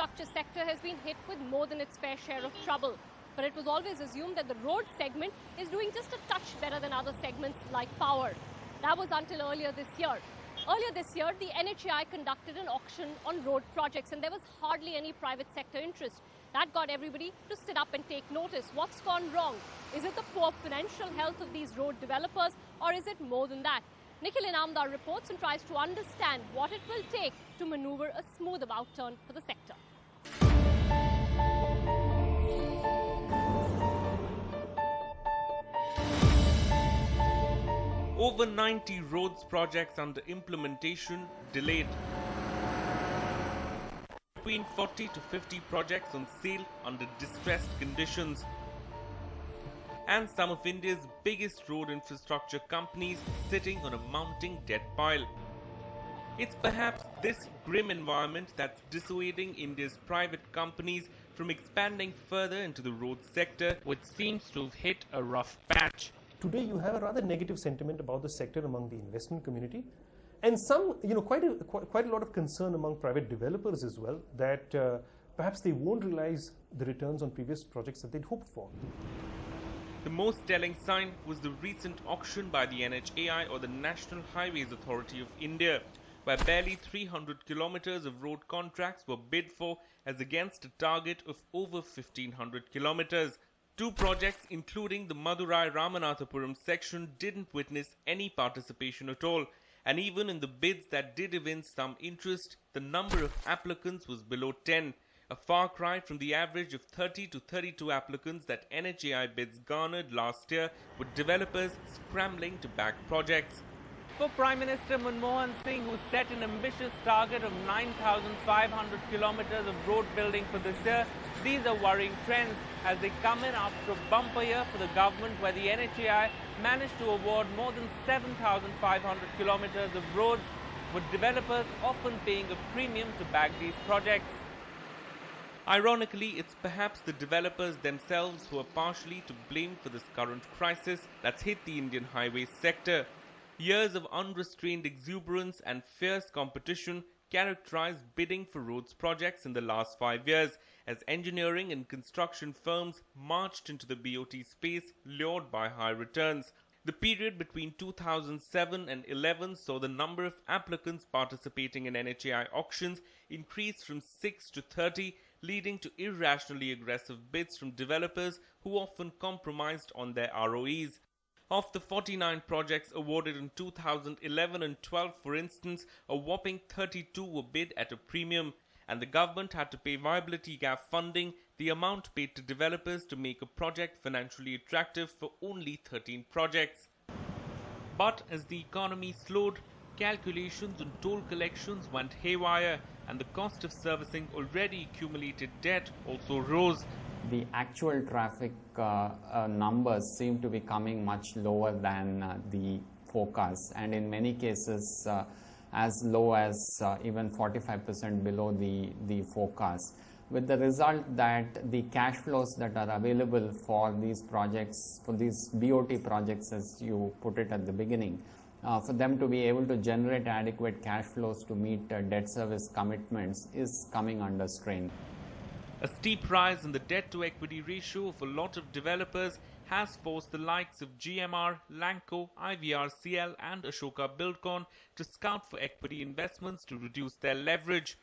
infrastructure sector has been hit with more than its fair share of trouble. But it was always assumed that the road segment is doing just a touch better than other segments like power. That was until earlier this year. Earlier this year, the NHAI conducted an auction on road projects and there was hardly any private sector interest. That got everybody to sit up and take notice. What's gone wrong? Is it the poor financial health of these road developers or is it more than that? Nikhil Inamdar reports and tries to understand what it will take to maneuver a smooth about turn for the sector. Over 90 roads projects under implementation delayed. Between 40 to 50 projects on sale under distressed conditions. And some of India's biggest road infrastructure companies sitting on a mounting debt pile. It's perhaps this grim environment that's dissuading India's private companies from expanding further into the road sector, which seems to have hit a rough patch. Today you have a rather negative sentiment about the sector among the investment community, and some, quite a lot of concern among private developers as well that perhaps they won't realize the returns on previous projects that they'd hoped for. The most telling sign was the recent auction by the NHAI, or the National Highways Authority of India, where barely 300 kilometers of road contracts were bid for as against a target of over 1,500 kilometers. Two projects, including the Madurai-Ramanathapuram section, didn't witness any participation at all. And even in the bids that did evince some interest, the number of applicants was below 10. A far cry from the average of 30 to 32 applicants that NHAI bids garnered last year, with developers scrambling to back projects. For Prime Minister Manmohan Singh, who set an ambitious target of 9,500 kilometers of road building for this year, these are worrying trends as they come in after a bumper year for the government, where the NHAI managed to award more than 7,500 kilometers of roads, with developers often paying a premium to back these projects. Ironically, it's perhaps the developers themselves who are partially to blame for this current crisis that's hit the Indian highway sector. Years of unrestrained exuberance and fierce competition characterized bidding for roads projects in the last 5 years, as engineering and construction firms marched into the BOT space lured by high returns. The period between 2007 and 11 saw the number of applicants participating in NHAI auctions increase from 6 to 30, leading to irrationally aggressive bids from developers who often compromised on their ROEs. Of the 49 projects awarded in 2011 and 12, for instance, a whopping 32 were bid at a premium, and the government had to pay viability gap funding, the amount paid to developers to make a project financially attractive, for only 13 projects. But as the economy slowed, calculations on toll collections went haywire, and the cost of servicing already accumulated debt also rose. The actual traffic numbers seem to be coming much lower than the forecast, and in many cases as low as even 45% below the forecast, with the result that the cash flows that are available for these projects, for these BOT projects as you put it at the beginning, for them to be able to generate adequate cash flows to meet debt service commitments is coming under strain. A steep rise in the debt-to-equity ratio of a lot of developers has forced the likes of GMR, Lanco, IVRCL and Ashoka Buildcon to scout for equity investments to reduce their leverage.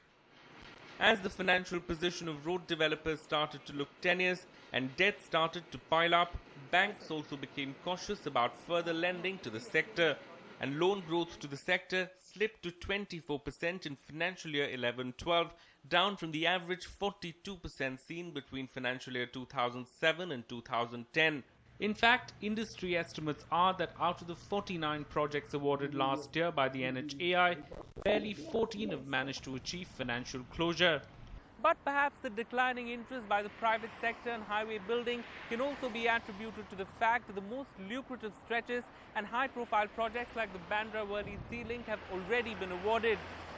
As the financial position of road developers started to look tenuous and debt started to pile up, banks also became cautious about further lending to the sector, and loan growth to the sector slipped to 24% in financial year 11-12, down from the average 42% seen between financial year 2007 and 2010. In fact, industry estimates are that out of the 49 projects awarded last year by the NHAI, barely 14 have managed to achieve financial closure. But perhaps the declining interest by the private sector in highway building can also be attributed to the fact that the most lucrative stretches and high-profile projects like the Bandra-Worli Sea Link have already been awarded.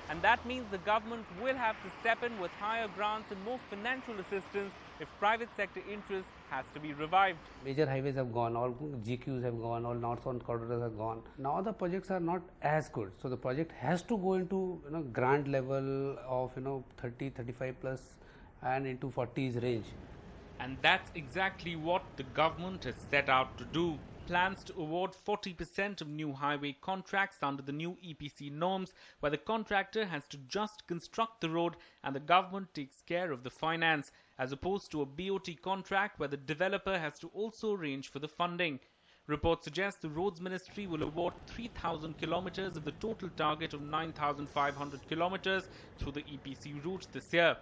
and that means the government will have to step in with higher grants and more financial assistance if private sector interest has to be revived. Major highways have gone, all GQs have gone, all north-south corridors have gone. Now the projects are not as good. So the project has to go into grant level of 30, 35 plus and into 40s range. And that's exactly what the government has set out to do. Plans to award 40% of new highway contracts under the new EPC norms, where the contractor has to just construct the road and the government takes care of the finance, as opposed to a BOT contract where the developer has to also arrange for the funding. Reports suggest the Roads Ministry will award 3,000 kilometers of the total target of 9,500 kilometers through the EPC route this year.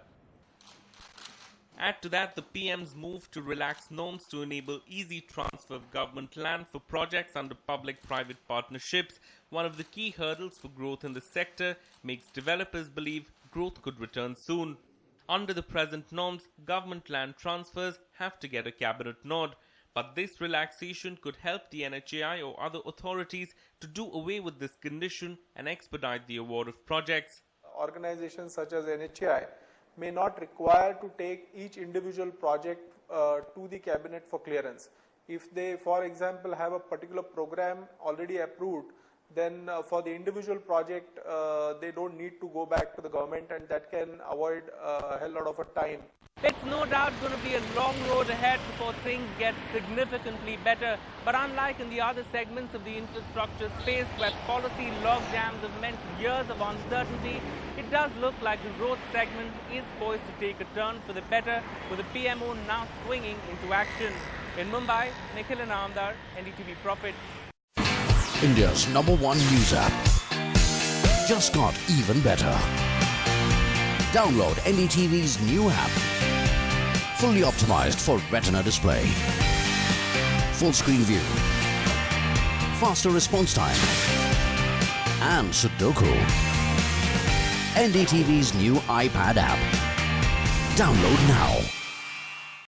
Add to that the PM's move to relax norms to enable easy transfer of government land for projects under public-private partnerships. One of the key hurdles for growth in the sector makes developers believe growth could return soon. Under the present norms, government land transfers have to get a cabinet nod. But this relaxation could help the NHAI or other authorities to do away with this condition and expedite the award of projects. Organizations such as NHAI may not require to take each individual project to the cabinet for clearance. If they, for example, have a particular program already approved, then for the individual project, they don't need to go back to the government, and that can avoid a hell lot of a time. It's no doubt going to be a long road ahead before things get significantly better. But unlike in the other segments of the infrastructure space where policy logjams have meant years of uncertainty, it does look like the road segment is poised to take a turn for the better, with the PMO now swinging into action. In Mumbai, Nikhil Anandar, NDTV Profit. India's #1 news app just got even better. Download NDTV's new app. Fully optimized for retina display. Full screen view. Faster response time. And Sudoku. NDTV's new iPad app. Download now.